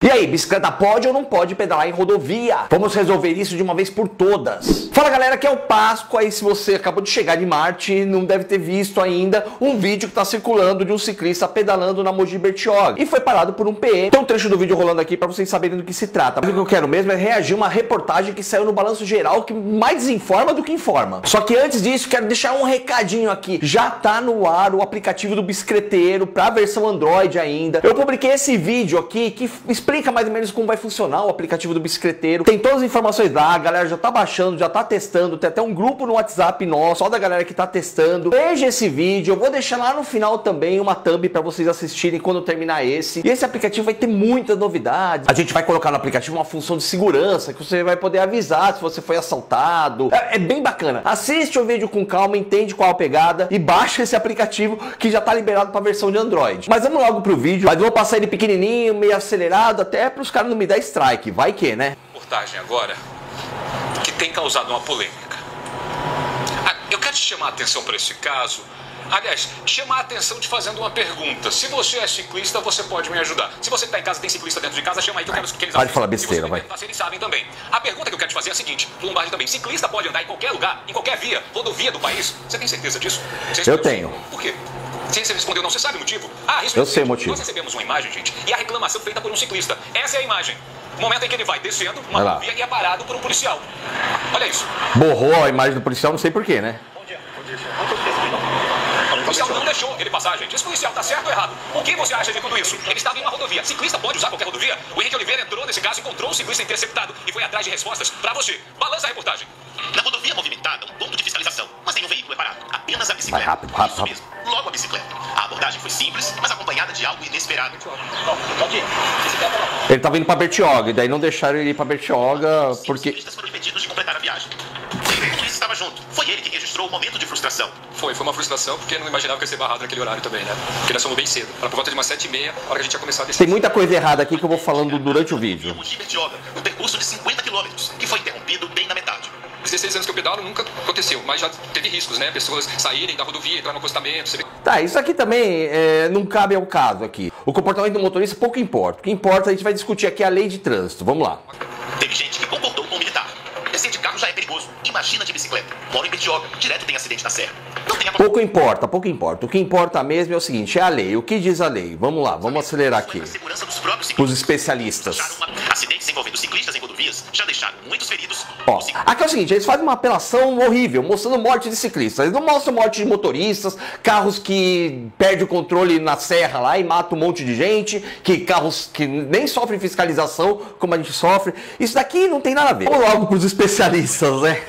E aí, bicicleta pode ou não pode pedalar em rodovia? Vamos resolver isso de uma vez por todas. Fala galera, aqui é o Páscoa e se você acabou de chegar de Marte, não deve ter visto ainda um vídeo que está circulando de um ciclista pedalando na Mogi Bertioga e foi parado por um PM. Tem um trecho do vídeo rolando aqui para vocês saberem do que se trata. Mas o que eu quero mesmo é reagir a uma reportagem que saiu no Balanço Geral que mais desinforma do que informa. Só que antes disso, quero deixar um recadinho aqui. Já tá no ar o aplicativo do bicicleteiro para a versão Android ainda. Eu publiquei esse vídeo aqui que explica mais ou menos como vai funcionar o aplicativo do bicicleteiro. Tem todas as informações lá, a galera já tá baixando, já tá testando, tem até um grupo no WhatsApp nosso, só da galera que tá testando. Veja esse vídeo, eu vou deixar lá no final também uma thumb para vocês assistirem quando terminar esse. E esse aplicativo vai ter muitas novidades. A gente vai colocar no aplicativo uma função de segurança, que você vai poder avisar se você foi assaltado. É bem bacana. Assiste o vídeo com calma, entende qual a pegada e baixa esse aplicativo que já tá liberado para a versão de Android. Mas vamos logo pro vídeo, mas vou passar ele pequenininho, meio acelerado, até para os caras não me dar strike, vai que, né? Reportagem agora que tem causado uma polêmica. Eu quero te chamar a atenção para esse caso. Aliás, chamar a atenção te fazendo uma pergunta. Se você é ciclista, você pode me ajudar. Se você está em casa, tem ciclista dentro de casa, chama aí que eu quero que eles pode falar besteira, vai. Se eles sabem também. A pergunta que eu quero te fazer é a seguinte, Lombardi também. Ciclista pode andar em qualquer lugar, em qualquer via, rodovia do país? Você tem certeza disso? Eu tenho. Por quê? Se você respondeu não, você sabe o motivo? Eu sei o motivo. Nós recebemos uma imagem, gente, e a reclamação feita por um ciclista. Essa é a imagem. O momento em que ele vai descendo uma rodovia e é parado por um policial. Olha isso. Borrou a imagem do policial, não sei porquê, né? Bom dia. O policial não deixou ele passar, gente. Esse policial tá certo ou errado? O que você acha de tudo isso? Ele estava em uma rodovia. Ciclista pode usar qualquer rodovia? O Henrique Oliveira entrou nesse caso, encontrou o ciclista interceptado e foi atrás de respostas pra você. Balança a reportagem. Na rodovia movimentada, um ponto de fiscalização, mas nenhum veículo é parado. Apenas a bicicleta. Vai rápido, rápido, Isso rápido. mesmo, logo a bicicleta. A abordagem foi simples, mas acompanhada de algo inesperado. Pode ir. Ele tava indo pra Bertioga, e daí não deixaram ele ir pra Bertioga, porque... Os ciclistas foram impedidos de completar a viagem. O motorista estava junto. Foi ele que registrou o momento de frustração. Foi uma frustração, porque não imaginava que ia ser barrado naquele horário também, né? Porque nós fomos bem cedo. Era por volta de umas 7h30, a hora que a gente ia começar a descer. Tem muita coisa errada aqui que eu vou falando durante o vídeo. Mogi Bertioga, um percurso de 50 km, que foi interrompido bem na metade. 16 anos que eu pedalo nunca aconteceu, mas já teve riscos, né? Pessoas saírem da rodovia, entrar no acostamento. Você... Tá, isso aqui também não cabe ao caso aqui. O comportamento do motorista pouco importa. O que importa, a gente vai discutir aqui a lei de trânsito. Vamos lá. Teve gente que concordou com o militar. Descer de carro já é perigoso. Imagina de bicicleta. Moro em Bertioga, direto tem acidente na serra. Não tem a... Pouco importa, pouco importa. O que importa mesmo é o seguinte, é a lei. O que diz a lei? Vamos lá, vamos acelerar aqui. Segurança dos próprios Os ciclistas. especialistas. Acidentes envolvendo ciclistas em rodovias já deixaram muitos feridos. Ó, aqui é o seguinte, eles fazem uma apelação horrível, mostrando morte de ciclistas. Eles não mostram morte de motoristas, carros que perdem o controle na serra lá e matam um monte de gente, que carros que nem sofrem fiscalização, como a gente sofre. Isso daqui não tem nada a ver. Vamos logo pros especialistas, né?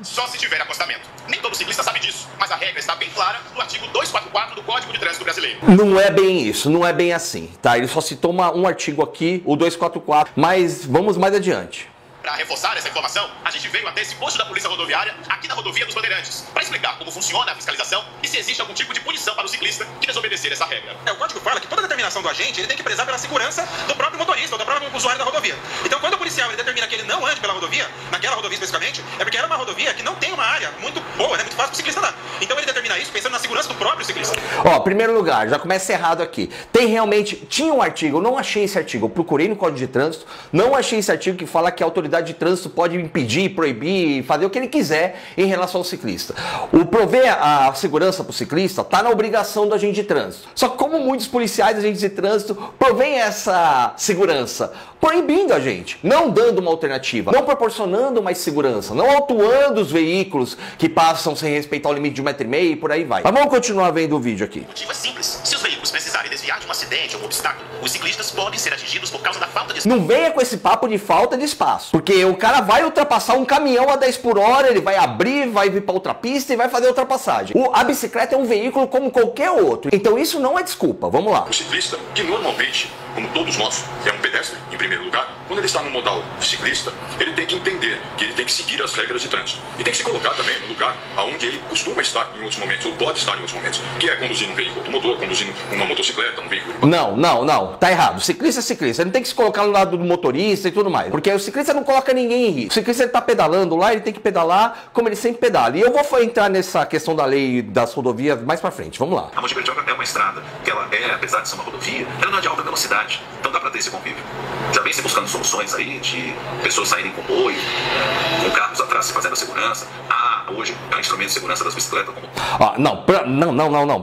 Só se tiver acostamento. Nem todo ciclista sabe disso, mas a regra está bem clara no artigo 244 do Código de Trânsito Brasileiro. Não é bem isso, não é bem assim, tá? Ele só citou um artigo aqui, o 244, mas vamos mais adiante. Para reforçar essa informação, a gente veio até esse posto da Polícia Rodoviária, aqui na Rodovia dos Bandeirantes, para explicar como funciona a fiscalização e se existe algum tipo de punição para o ciclista que desobedecer essa regra. O código fala que toda determinação do agente ele tem que prezar pela segurança do próprio motorista ou do próprio usuário da rodovia. Então, quando o policial ele determina que ele não ande pela rodovia, naquela rodovia especificamente, é porque era uma rodovia que não tem uma área muito boa, né, muito fácil para o ciclista andar. Então, ele determina isso pensando na segurança do próprio ciclista. Ó, primeiro lugar, já começa errado aqui. Tem realmente, tinha um artigo, eu não achei esse artigo, eu procurei no Código de Trânsito, não achei esse artigo que fala que a autoridade de trânsito pode impedir, proibir, fazer o que ele quiser em relação ao ciclista. O prover a segurança para o ciclista está na obrigação do agente de trânsito. Só que como muitos policiais, agentes de trânsito, provém essa segurança proibindo a gente, não dando uma alternativa, não proporcionando mais segurança, não autuando os veículos que passam sem respeitar o limite de 1,5 m e por aí vai. Mas vamos continuar vendo o vídeo aqui. O motivo é simples. Se os veículos precisarem desviar de um acidente ou um obstáculo, os ciclistas podem ser atingidos por causa da falta de espaço. Não venha com esse papo de falta de espaço, porque o cara vai ultrapassar um caminhão a 10 por hora, ele vai abrir, vai vir para outra pista e vai fazer a ultrapassagem. A bicicleta é um veículo como qualquer outro, então isso não é desculpa. Vamos lá. O ciclista, que normalmente, como todos nós, é um pedestre, em primeiro lugar, quando ele está no modal ciclista, ele tem que entender que ele tem que seguir as regras de trânsito. E tem que se colocar também no lugar onde ele costuma estar em outros momentos, ou pode estar em outros momentos, que é conduzindo um veículo automotor, conduzindo uma motocicleta, um veículo... Não, tá errado. O ciclista é ciclista, ele não tem que se colocar no lado do motorista e tudo mais, porque o ciclista não coloca ninguém em risco. O ciclista ele tá pedalando lá, ele tem que pedalar como ele sempre pedala. E eu vou entrar nessa questão da lei das rodovias mais pra frente, vamos lá. A Mogi Bertioga é uma estrada que ela é, apesar de ser uma rodovia, ela não é de alta velocidade. cidade. Então dá para ter esse convívio. Já vem se buscando soluções aí de pessoas saírem com boio, com carros atrás se fazendo a segurança. Hoje é um instrumento de segurança das bicicletas. Não.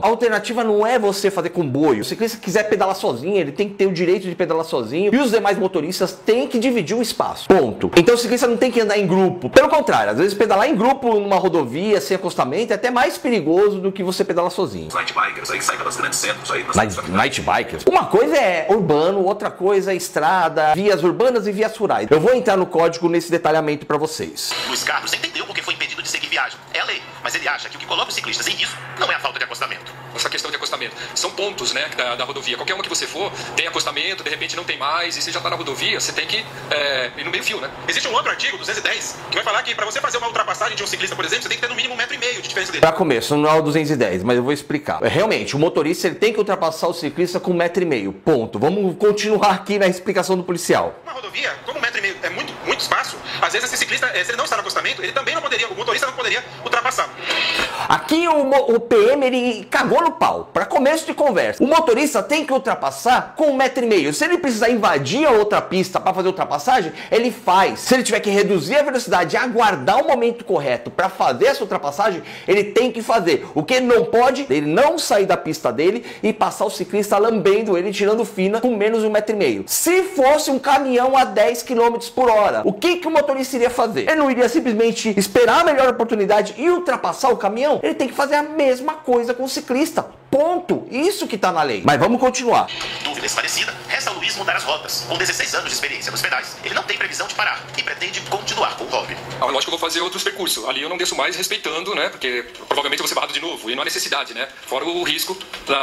A alternativa não é você fazer com boio. Se o ciclista quiser pedalar sozinho, ele tem que ter o direito de pedalar sozinho e os demais motoristas têm que dividir o espaço. Ponto. Então o ciclista não tem que andar em grupo. Pelo contrário, às vezes pedalar em grupo numa rodovia sem acostamento é até mais perigoso do que você pedalar sozinho. Os night bikers aí que saem pelos grandes centros aí. Night bikers? Uma coisa é urbano, outra coisa é estrada, vias urbanas e vias rurais. Eu vou entrar no código nesse detalhamento para vocês. Luiz Carlos entendeu porque foi impedido de seguir viagem. É a lei. Mas ele acha que o que coloca os ciclistas em risco não é a falta de acostamento. Essa questão de acostamento. São pontos, né, da rodovia. Qualquer uma que você for, tem acostamento, de repente não tem mais, e você já está na rodovia, você tem que ir no meio fio, né? Existe um outro artigo, 210, que vai falar que para você fazer uma ultrapassagem de um ciclista, por exemplo, você tem que ter no mínimo 1,5 metro de diferença dele. Para começo, não é o 210, mas eu vou explicar. Realmente, o motorista ele tem que ultrapassar o ciclista com 1,5 metro. Ponto. Vamos continuar aqui na explicação do policial. Uma rodovia, como 1,5 metro é muito espaço, às vezes esse ciclista, se ele não está no acostamento, ele também não poderia, o motorista não poderia ultrapassar. Aqui o PM ele cagou no pau. Para começo de conversa, o motorista tem que ultrapassar com 1,5 metro. Se ele precisar invadir a outra pista para fazer ultrapassagem, ele faz. Se ele tiver que reduzir a velocidade e aguardar o momento correto para fazer essa ultrapassagem, ele tem que fazer. O que ele não pode, ele não sair da pista dele e passar o ciclista lambendo ele, tirando fina com menos de 1,5 metro. Se fosse um caminhão a 10 km por hora, o que o motorista iria fazer? Ele não iria simplesmente esperar a melhor oportunidade e ultrapassar o caminhão? Ele tem que fazer a mesma coisa com o ciclista. Ponto. Isso que tá na lei. Mas vamos continuar. Dúvida esclarecida, resta ao Luiz mudar as rotas. Com 16 anos de experiência nos pedais, ele não tem previsão de parar e pretende continuar com o hobby. Lógico que eu vou fazer outros percursos. Ali eu não desço mais respeitando, né? Porque provavelmente eu vou ser barrado de novo. E não há necessidade, né? Fora o risco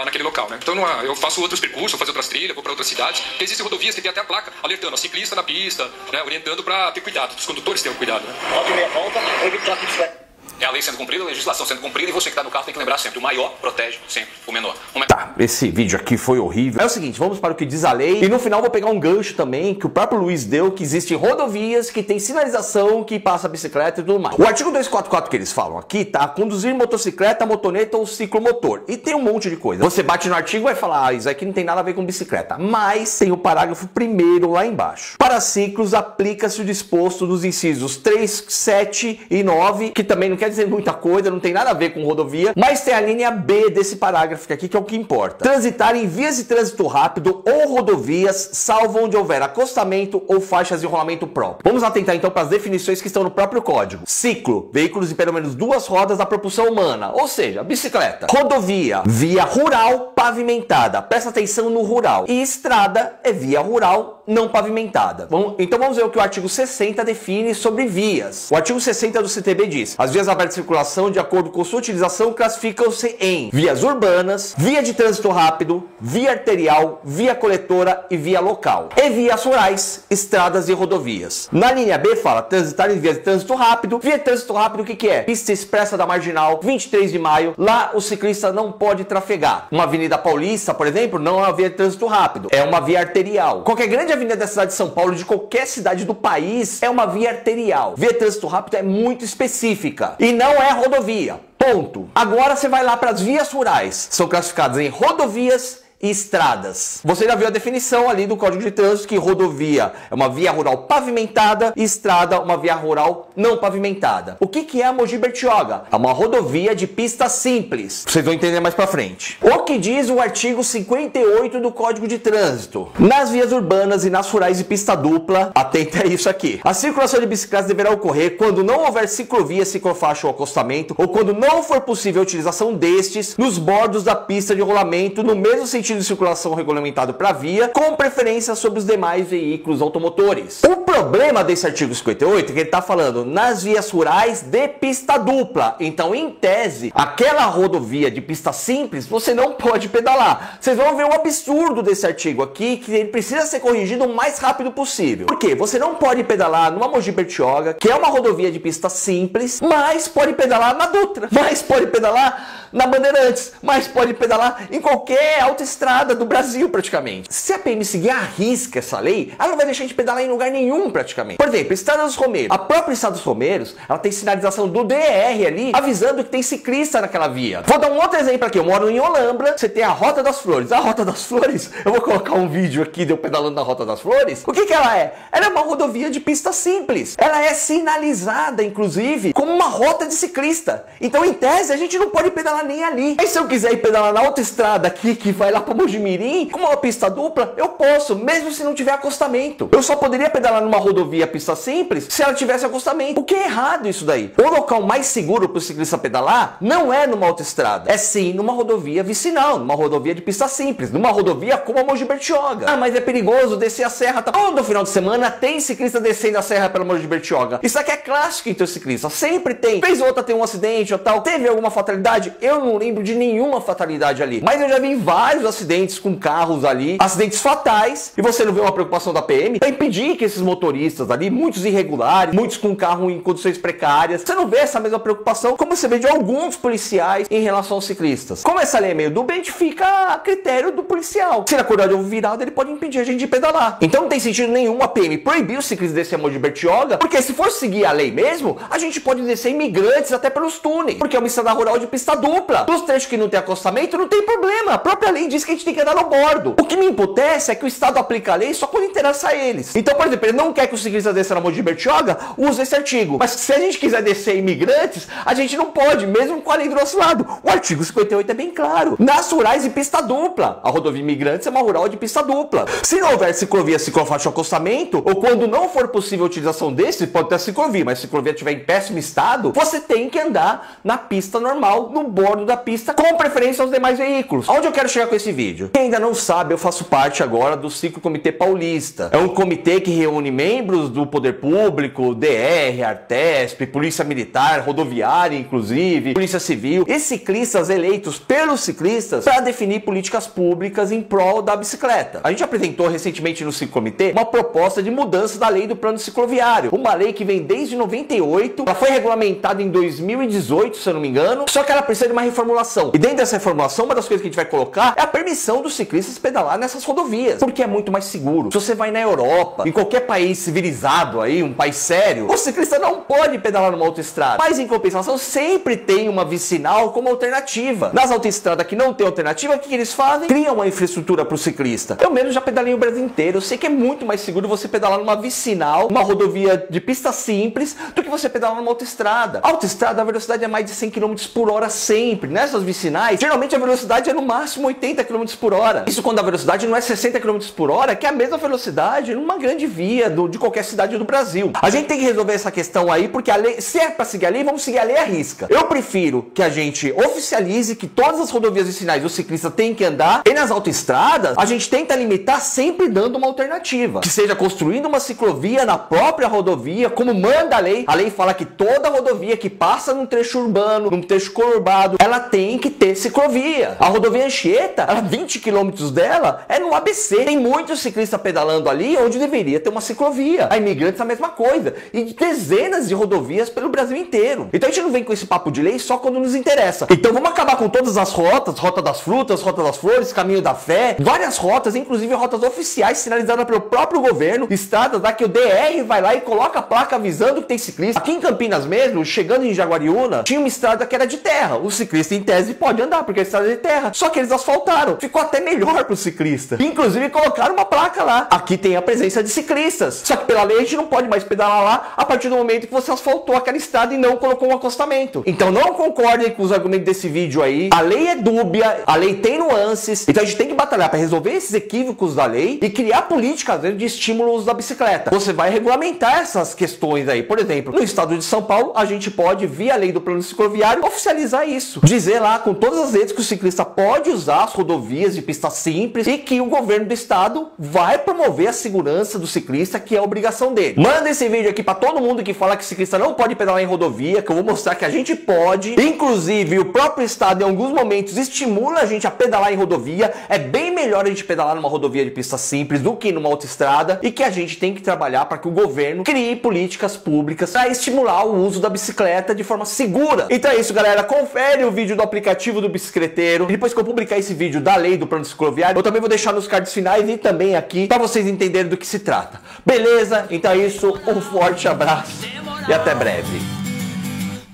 naquele local, né? Então não há, eu faço outros percursos, vou fazer outras trilhas, vou para outras cidades. Porque existem rodovias que tem até a placa alertando o ciclista na pista, né? Orientando para ter cuidado. Os condutores tenham cuidado, né? Volta e meia volta, evite a bicicleta. É a lei sendo cumprida, a legislação sendo cumprida, e você que está no carro tem que lembrar sempre, o maior protege sempre o menor. Tá, esse vídeo aqui foi horrível. É o seguinte, vamos para o que diz a lei, e no final vou pegar um gancho também, que o próprio Luiz deu, que existem rodovias que tem sinalização que passa bicicleta e tudo mais. O artigo 244 que eles falam aqui, tá? Conduzir motocicleta, motoneta ou ciclomotor. E tem um monte de coisa. Você bate no artigo e vai falar, isso aqui não tem nada a ver com bicicleta. Mas tem o parágrafo 1º lá embaixo. Para ciclos, aplica-se o disposto dos incisos 3, 7 e 9, que também não quer dizer muita coisa, não tem nada a ver com rodovia, mas tem a linha B desse parágrafo aqui, que é o que importa. Transitar em vias de trânsito rápido ou rodovias, salvo onde houver acostamento ou faixas de rolamento próprio. Vamos atentar então para as definições que estão no próprio código. Ciclo, veículos de pelo menos 2 rodas da propulsão humana, ou seja, bicicleta. Rodovia, via rural pavimentada. Presta atenção no rural. E estrada é via rural não pavimentada. Então vamos ver o que o artigo 60 define sobre vias. O artigo 60 do CTB diz: as vias abertas de circulação, de acordo com sua utilização, classificam-se em vias urbanas, via de trânsito rápido, via arterial, via coletora e via local. E vias rurais, estradas e rodovias. Na linha B fala transitar em vias de trânsito rápido. Via de trânsito rápido, o que é? Pista expressa da Marginal, 23 de maio. Lá o ciclista não pode trafegar. Uma Avenida Paulista, por exemplo, não é uma via de trânsito rápido, é uma via arterial. Qualquer grande avenida da cidade de São Paulo, de qualquer cidade do país, é uma via arterial. Via de trânsito rápido é muito específica e não é rodovia. Ponto. Agora você vai lá para as vias rurais. São classificadas em rodovias e estradas. Você já viu a definição ali do Código de Trânsito, que rodovia é uma via rural pavimentada e estrada uma via rural não pavimentada. O que é a Mogi Bertioga? É uma rodovia de pista simples. Vocês vão entender mais pra frente. O que diz o artigo 58 do Código de Trânsito? Nas vias urbanas e nas rurais de pista dupla, atenta a isso aqui. A circulação de bicicletas deverá ocorrer quando não houver ciclovia, ciclofaixa ou acostamento, ou quando não for possível a utilização destes nos bordos da pista de rolamento, no mesmo sentido de circulação regulamentado para via, com preferência sobre os demais veículos automotores. O problema desse artigo 58 é que ele está falando nas vias rurais de pista dupla. Então, em tese, aquela rodovia de pista simples, você não pode pedalar. Vocês vão ver o absurdo desse artigo aqui, que ele precisa ser corrigido o mais rápido possível. Por quê? Você não pode pedalar numa Mogi Bertioga, que é uma rodovia de pista simples, mas pode pedalar na Dutra, mas pode pedalar na Bandeirantes, mas pode pedalar em qualquer autoestrada autoestrada do Brasil, praticamente. Se a PM seguir à risca essa lei, ela não vai deixar a gente pedalar em lugar nenhum, praticamente. Por exemplo, Estrada dos Romeiros. A própria Estrada dos Romeiros, ela tem sinalização do DR ali, avisando que tem ciclista naquela via. Vou dar um outro exemplo aqui. Eu moro em Olambra, você tem a Rota das Flores. A Rota das Flores, eu vou colocar um vídeo aqui de eu pedalando na Rota das Flores. O que ela é? Ela é uma rodovia de pista simples. Ela é sinalizada, inclusive, como uma rota de ciclista. Então, em tese, a gente não pode pedalar nem ali. Aí, se eu quiser ir pedalar na autoestrada aqui, que vai lá para Mojimirim, com uma pista dupla, eu posso, mesmo se não tiver acostamento. Eu só poderia pedalar numa rodovia pista simples se ela tivesse acostamento. O que é errado isso daí? O local mais seguro para o ciclista pedalar não é numa autoestrada, é sim numa rodovia vicinal, numa rodovia de pista simples, numa rodovia como a Mogi Bertioga. Ah, mas é perigoso descer a serra. Todo final de semana tem ciclista descendo a serra pela Mogi Bertioga. Isso aqui é clássico entre os ciclistas, sempre tem. Vez ou outra tem um acidente ou tal. Teve alguma fatalidade? Eu não lembro de nenhuma fatalidade ali, mas eu já vi vários acidentes com carros ali, acidentes fatais, e você não vê uma preocupação da PM para impedir que esses motoristas ali, muitos irregulares, muitos com carro em condições precárias, você não vê essa mesma preocupação como você vê de alguns policiais em relação aos ciclistas. Como essa lei é meio dúbia, a gente fica a critério do policial. Se ele acordar de ovo virado, ele pode impedir a gente de pedalar. Então não tem sentido nenhum a PM proibir os ciclistas de descer a Mogi Bertioga, porque se for seguir a lei mesmo, a gente pode descer imigrantes até pelos túneis, porque é uma estrada rural de pista dupla. Dos trechos que não tem acostamento, não tem problema. A própria lei diz que a gente tem que andar no bordo. O que me emputece é que o Estado aplica a lei só quando interessa a eles. Então, por exemplo, ele não quer que os ciclistas desçam na Mogi Bertioga, use esse artigo. Mas se a gente quiser descer imigrantes, a gente não pode, mesmo com a lei do nosso lado. O artigo 58 é bem claro. Nas rurais de pista dupla. A rodovia Imigrantes é uma rural de pista dupla. Se não houver ciclovia, ciclofaixa ou acostamento, ou quando não for possível a utilização desse, pode ter ciclovia, mas se a ciclovia estiver em péssimo estado, você tem que andar na pista normal, no bordo da pista, com preferência aos demais veículos. Aonde eu quero chegar com esse vídeo? Quem ainda não sabe, eu faço parte agora do Ciclo Comitê Paulista. É um comitê que reúne membros do poder público, DR, Artesp, Polícia Militar, Rodoviária, inclusive, Polícia Civil, e ciclistas eleitos pelos ciclistas para definir políticas públicas em prol da bicicleta. A gente apresentou recentemente no Ciclo Comitê uma proposta de mudança da lei do plano cicloviário, uma lei que vem desde 98, ela foi regulamentada em 2018, se eu não me engano, só que ela precisa de uma reformulação. E dentro dessa reformulação, uma das coisas que a gente vai colocar é a permissão dos ciclistas pedalar nessas rodovias, porque é muito mais seguro. Se você vai na Europa, em qualquer país civilizado aí, um país sério, o ciclista não pode pedalar numa autoestrada. Mas em compensação, sempre tem uma vicinal como alternativa. Nas autoestradas que não tem alternativa, o que eles fazem? Criam uma infraestrutura para o ciclista. Eu mesmo já pedalei o Brasil inteiro. Eu sei que é muito mais seguro você pedalar numa vicinal, uma rodovia de pista simples, do que você pedalar numa autoestrada. A autoestrada, a velocidade é mais de 100 km por hora sempre. Nessas vicinais, geralmente a velocidade é no máximo 80 km por hora. Isso quando a velocidade não é 60 km por hora, que é a mesma velocidade numa grande via de qualquer cidade do Brasil. A gente tem que resolver essa questão aí, porque a lei, se é para seguir a lei, vamos seguir a lei à risca. Eu prefiro que a gente oficialize que todas as rodovias vicinais o ciclista tem que andar, e nas autoestradas a gente tenta limitar sempre dando uma alternativa, que seja construindo uma ciclovia na própria rodovia, como manda a lei. A lei fala que toda rodovia que passa num trecho urbano, num trecho conurbado, ela tem que ter ciclovia. A rodovia Anchieta, 20 km dela é no ABC. Tem muitos ciclistas pedalando ali onde deveria ter uma ciclovia. A Imigrantes a mesma coisa. E dezenas de rodovias pelo Brasil inteiro. Então a gente não vem com esse papo de lei só quando nos interessa. Então vamos acabar com todas as rotas, Rota das Frutas, Rota das Flores, Caminho da Fé, várias rotas, inclusive rotas oficiais sinalizadas pelo próprio governo, estradas lá que o DR vai lá e coloca a placa avisando que tem ciclista. Aqui em Campinas mesmo, chegando em Jaguariúna, tinha uma estrada que era de terra. O ciclista em tese pode andar, porque a estrada é de terra. Só que eles asfaltaram. Ficou até melhor pro ciclista. Inclusive colocaram uma placa lá. Aqui tem a presença de ciclistas. Só que pela lei a gente não pode mais pedalar lá a partir do momento que você asfaltou aquela estrada e não colocou um acostamento. Então não concordem com os argumentos desse vídeo aí. A lei é dúbia, a lei tem nuances. Então a gente tem que batalhar para resolver esses equívocos da lei e criar políticas de estímulos da bicicleta. Você vai regulamentar essas questões aí. Por exemplo, no estado de São Paulo, a gente pode, via lei do plano cicloviário, oficializar isso. Dizer lá com todas as letras que o ciclista pode usar as rodovias de pista simples e que o governo do estado vai promover a segurança do ciclista, que é a obrigação dele. Manda esse vídeo aqui para todo mundo que fala que o ciclista não pode pedalar em rodovia, que eu vou mostrar que a gente pode. Inclusive, o próprio estado, em alguns momentos, estimula a gente a pedalar em rodovia. É bem melhor a gente pedalar numa rodovia de pista simples do que numa autoestrada, e que a gente tem que trabalhar para que o governo crie políticas públicas para estimular o uso da bicicleta de forma segura. Então é isso, galera. Confere o vídeo do aplicativo do bicicleteiro. E depois que eu publicar esse vídeo, da lei do plano cicloviário, eu também vou deixar nos cards finais e também aqui para vocês entenderem do que se trata. Beleza? Então é isso, um forte abraço e até breve.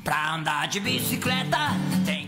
Pra andar de bicicleta tem